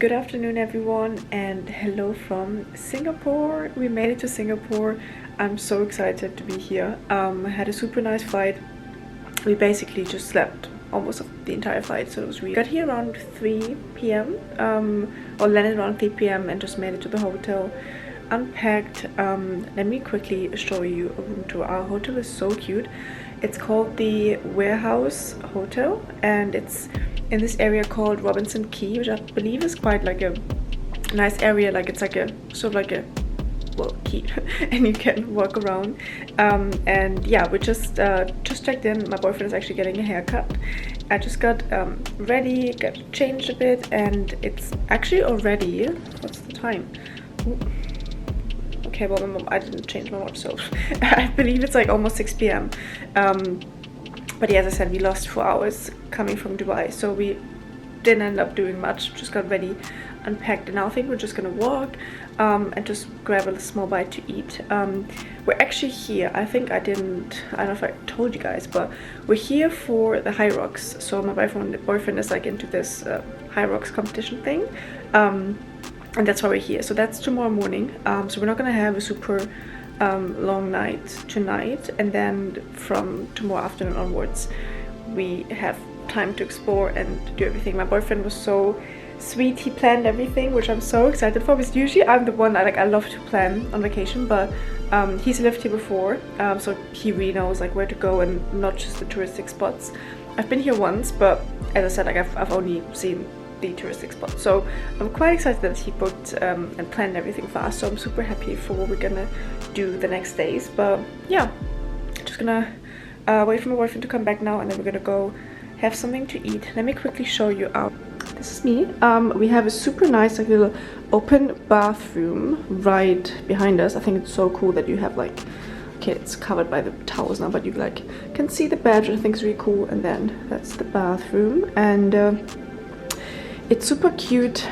Good afternoon everyone and hello from Singapore. We made it to Singapore. I'm so excited to be here. I had a super nice flight. We basically just slept almost the entire flight, so it was really got here around 3 p.m. Or landed around 3 p.m. and just made it to the hotel, unpacked. Let me quickly show you a room tour. Our hotel is so cute. It's called the Warehouse Hotel and it's in this area called Robinson Quay, which I believe is quite like a nice area. Like it's like a sort of like a key and you can walk around. And yeah, we just checked in. My boyfriend is actually getting a haircut. I just got ready, got changed a bit, and it's actually already, what's the time? Ooh. Okay, well I didn't change my watch, so I believe it's like almost 6 p.m. But yeah, as I said, we lost 4 hours coming from Dubai, so we didn't end up doing much. Just got ready, unpacked, and now I think we're just gonna walk and just grab a small bite to eat. We're actually here. I don't know if I told you guys, but we're here for the Hyrox. So my boyfriend is like into this Hyrox competition thing, and that's why we're here. So that's tomorrow morning. So we're not gonna have a super long night tonight, and then from tomorrow afternoon onwards we have time to explore and do everything. My boyfriend was so sweet. He planned everything, which I'm so excited for, because usually I'm the one I love to plan on vacation, but he's lived here before, so he really knows like where to go and not just the touristic spots. I've been here once, but as I said, like I've only seen the touristic spot, so I'm quite excited that he booked and planned everything for us. So I'm super happy for what we're gonna do the next days. But yeah, just gonna wait for my boyfriend to come back now, and then we're gonna go have something to eat. Let me quickly show you out. This is me. We have a super nice like little open bathroom right behind us. I think it's so cool that you have like, okay, it's covered by the towels now, but you like can see the bed, which I think is really cool. And then that's the bathroom, and it's super cute.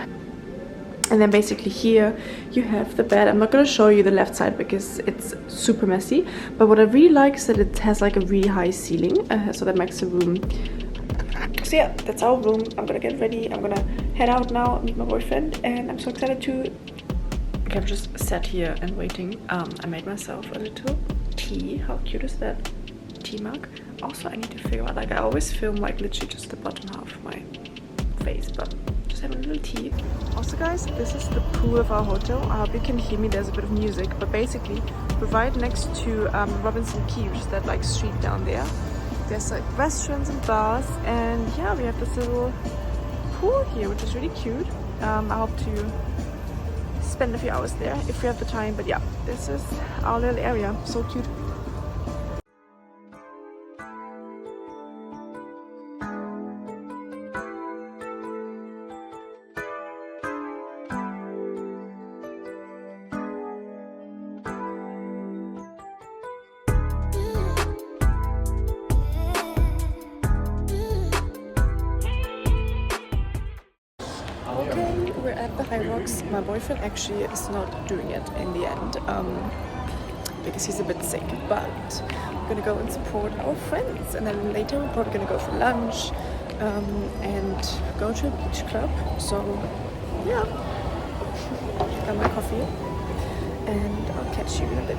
And then basically here you have the bed. I'm not going to show you the left side because it's super messy, but what I really like is that it has like a really high ceiling, so that makes the room. So yeah, that's our room. I'm gonna get ready. I'm gonna head out now, meet my boyfriend, and I'm so excited to... Okay, I've just sat here and waiting. I made myself a little tea. How cute is that tea mug? Also, I need to figure out, like I always film like literally just the bottom half of my face, but just having a little tea. Also guys, this is the pool of our hotel. I hope you can hear me. There's a bit of music, but basically we're right next to Robinson Quay, which is that like street down there. There's like restaurants and bars, and yeah, we have this little pool here, which is really cute. I hope to spend a few hours there if we have the time, but yeah, this is our little area. So cute. Okay, we're at the Hyrox. My boyfriend actually is not doing it in the end because he's a bit sick, but we're gonna go and support our friends, and then later we're probably gonna go for lunch and go to a beach club. So yeah, got my coffee and I'll catch you in a bit.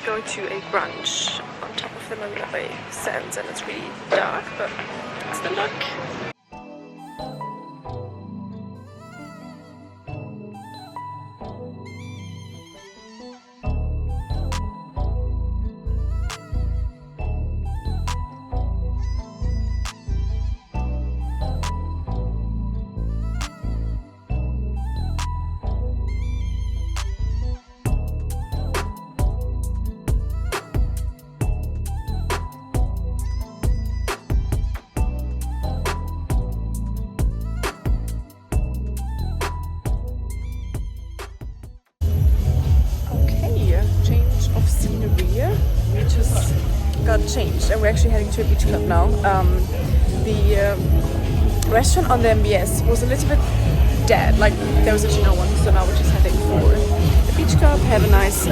Going to a brunch on top of the Marina Bay Sands, and it's really dark, but it's the luck. changed and we're actually heading to a beach club now. The restaurant on the MBS was a little bit dead, like there was actually no one, so now we're just heading for the beach club, have a nice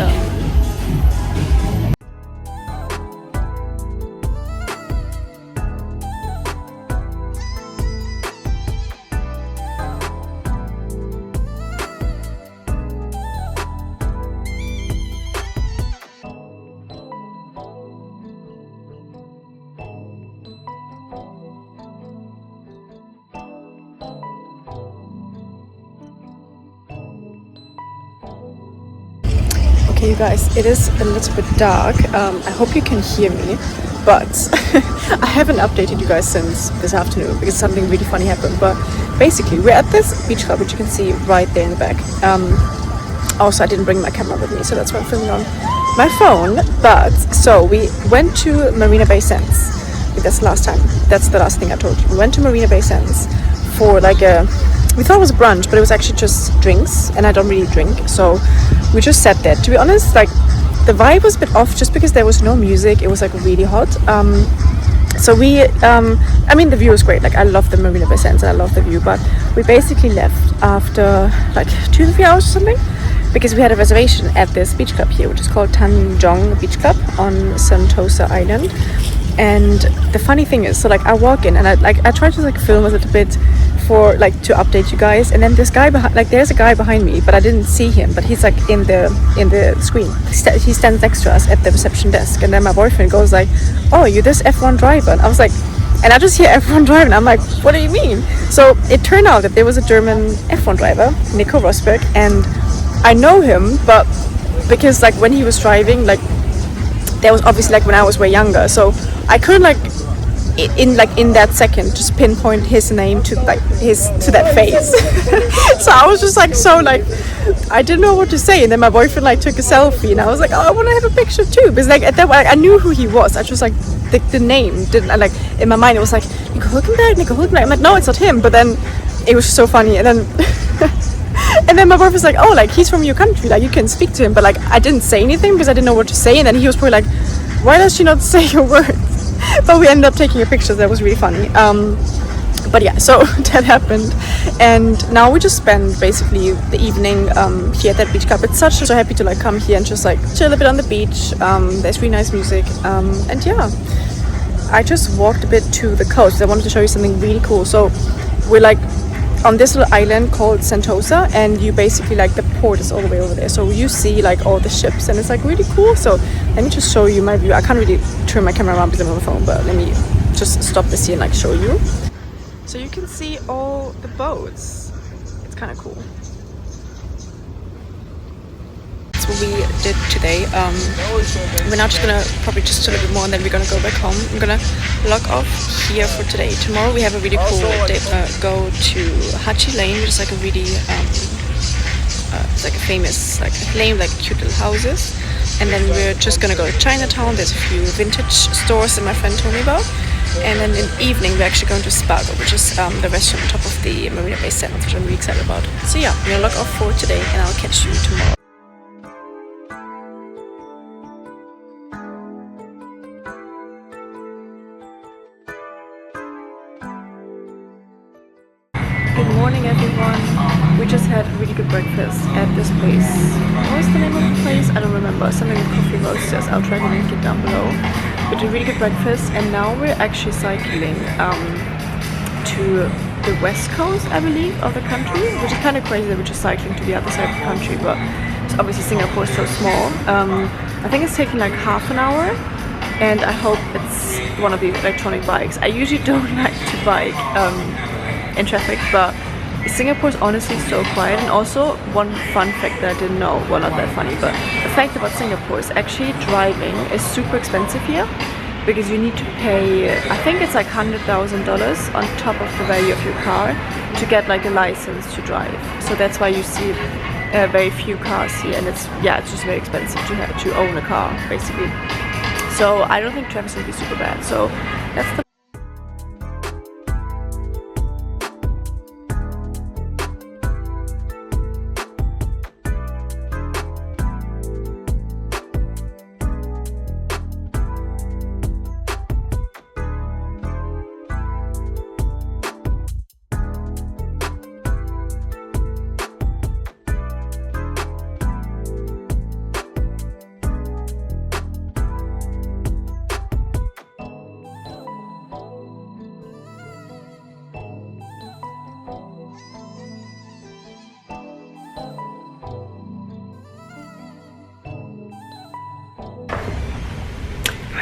Okay, you guys, it is a little bit dark. I hope you can hear me, but I haven't updated you guys since this afternoon because something really funny happened. But basically, we're at this beach club, which you can see right there in the back. Also, I didn't bring my camera with me, so that's why I'm filming on my phone. But so we went to Marina Bay Sands. That's the last time. That's the last thing I told you. We went to Marina Bay Sands for like a. We thought it was a brunch, but it was actually just drinks, and I don't really drink, so we just sat there. To be honest, like the vibe was a bit off just because there was no music. It was like really hot. So we, I mean, the view was great. Like I love the Marina Bay Sands and I love the view, but we basically left after like 2 to 3 hours or something because we had a reservation at this beach club here, which is called Tanjong Beach Club on Sentosa Island. And the funny thing is, so like I walk in and I try to like film a little bit for like to update you guys, and then this guy behind, like there's a guy behind me, but I didn't see him, but he's like in the screen. He stands next to us at the reception desk, and then my boyfriend goes like, "Oh, you're this F1 driver?" And I was like, and I just hear F1 driving. I'm like, "What do you mean?" So it turned out that there was a German F1 driver, Nico Rosberg, and I know him, but because like when he was driving, like that was obviously like when I was way younger, so I couldn't like in that second just pinpoint his name to like to that face. So I was just like so like I didn't know what to say, and then my boyfriend like took a selfie, and I was like, oh, I want to have a picture too, because like at that point I knew who he was. I just like the name didn't like in my mind it was like Nico Hülkenberg. I'm like, no, it's not him. But then it was so funny, and then and then my boyfriend was like, oh, like he's from your country, like you can speak to him. But like I didn't say anything because I didn't know what to say, and then he was probably like, why does she not say your words? But we ended up taking a picture. That was really funny. But yeah, so that happened, and now we just spend basically the evening here at that beach club. It's such so happy to like come here and just like chill a bit on the beach. There's really nice music, and yeah, I just walked a bit to the coast. I wanted to show you something really cool. So we're like on this little island called Sentosa, and you basically like the port is all the way over there, so you see like all the ships, and it's like really cool. So let me just show you my view. I can't really turn my camera around because I'm on the phone, but let me just stop this here and like show you. So you can see all the boats. It's kind of cool. That's what we did today. We're now just gonna probably just chill a bit more, and then we're gonna go back home. I'm gonna log off here for today. Tomorrow we have a really cool day. Go to Hachi Lane, which is like a really it's like a famous like lane, like cute little houses. And then we're just gonna go to Chinatown. There's a few vintage stores that my friend told me about. And then in the evening we're actually going to Spago, which is the restaurant on top of the Marina Bay Sands, which I'm really excited about. So yeah, I'm gonna log off for today, and I'll catch you tomorrow. Good morning, everyone. We just had a really good breakfast at this place. What was the name of the place? I don't remember. Something with coffee roasters. I'll try to link it down below. We did a really good breakfast, and now we're actually cycling to the west coast, I believe, of the country, which is kind of crazy that we're just cycling to the other side of the country, but obviously Singapore is so small. I think it's taking like half an hour, and I hope it's one of the electronic bikes. I usually don't like to bike in traffic, but Singapore is honestly so quiet. And also one fun fact that I didn't know, well, not that funny, but the fact about Singapore is actually driving is super expensive here, because you need to pay, I think it's like $100,000 on top of the value of your car to get like a license to drive. So that's why you see very few cars here, and it's just very expensive to own a car basically. So I don't think traffic's gonna be super bad. So that's the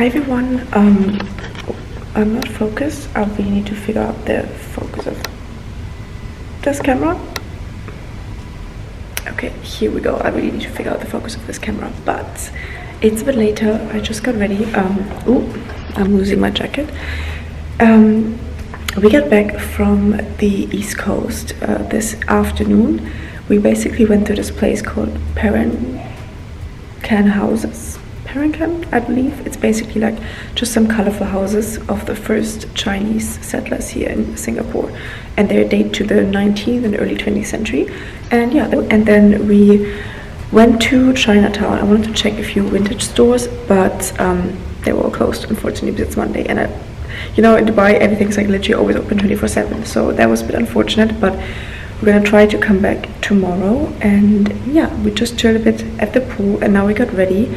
Hi everyone. I'm not focused. I really need to figure out the focus of this camera. Okay, here we go. I really need to figure out the focus of this camera, but it's a bit later. I just got ready. Oh, I'm losing my jacket. We got back from the East Coast this afternoon. We basically went to this place called Parencan Houses. Parencan, I believe. It's basically like just some colorful houses of the first Chinese settlers here in Singapore, and they date to the 19th and early 20th century. And yeah, and then we went to Chinatown. I wanted to check a few vintage stores, but they were all closed, unfortunately, because it's Monday. And you know, in Dubai, everything's like literally always open 24/7. So that was a bit unfortunate, but we're gonna try to come back tomorrow. And yeah, we just chilled a bit at the pool, and now we got ready.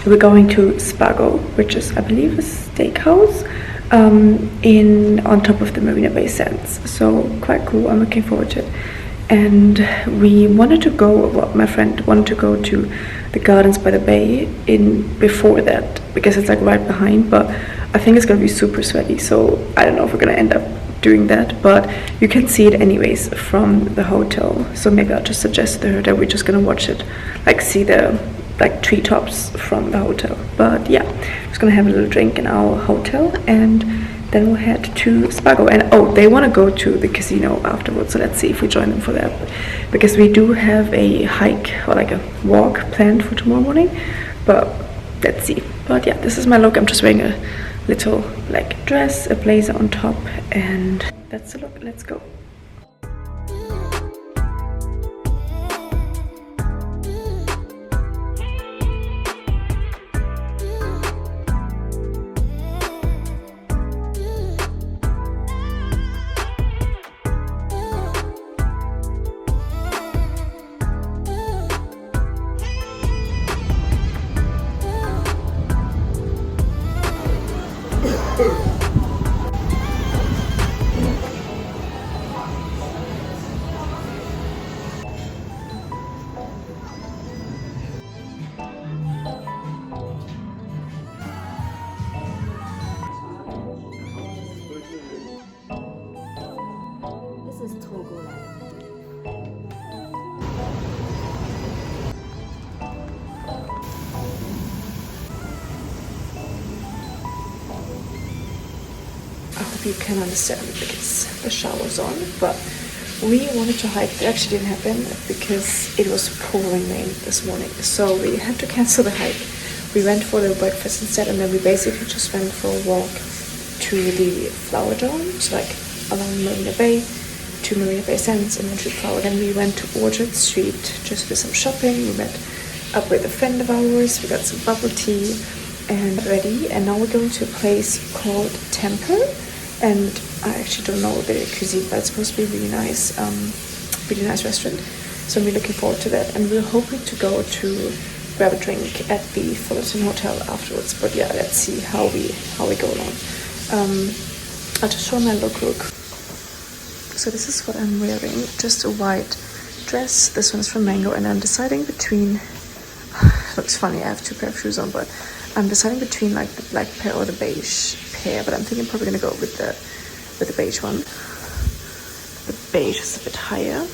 We're going to Spago, which is, I believe, a steakhouse on top of the Marina Bay Sands. So quite cool. I'm looking forward to it. And we wanted to go, well, my friend wanted to go to the Gardens by the Bay before that, because it's like right behind, but I think it's gonna be super sweaty, so I don't know if we're gonna end up doing that, but you can see it anyways from the hotel. So maybe I'll just suggest to her that we're just gonna watch it, like see the treetops from the hotel. But yeah, just gonna have a little drink in our hotel, and then we'll head to Spago. And oh, they want to go to the casino afterwards, so let's see if we join them for that, because we do have a hike or like a walk planned for tomorrow morning, but let's see. But yeah, this is my look. I'm just wearing a little black dress, a blazer on top, and that's the look. Let's go. I hope you can understand because the shower's on, but we wanted to hike. It actually didn't happen because it was pouring rain this morning, so we had to cancel the hike. We went for the breakfast instead, and then we basically just went for a walk to the flower dome, so like along Marina Bay to Marina Bay Sands and then to Flower. Then we went to Orchard Street just for some shopping. We met up with a friend of ours. We got some bubble tea and ready, and now we're going to a place called Temple, and I actually don't know the cuisine, but it's supposed to be really nice restaurant, so I'm really looking forward to that. And we're hoping to go to grab a drink at the Fullerton Hotel afterwards, but yeah, let's see how we go along. I'll just show my look. So this is what I'm wearing, just a white dress. This one's from Mango, and I'm deciding between looks funny, I have two pair of shoes on, but I'm deciding between like the black pair or the beige pair, but I'm thinking I'm probably gonna go with the beige one. The beige is a bit higher,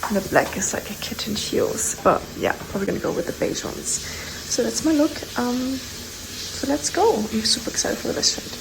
and the black is like a kitten heels, but yeah, probably gonna go with the beige ones. So that's my look. So let's go. I'm super excited for the restaurant.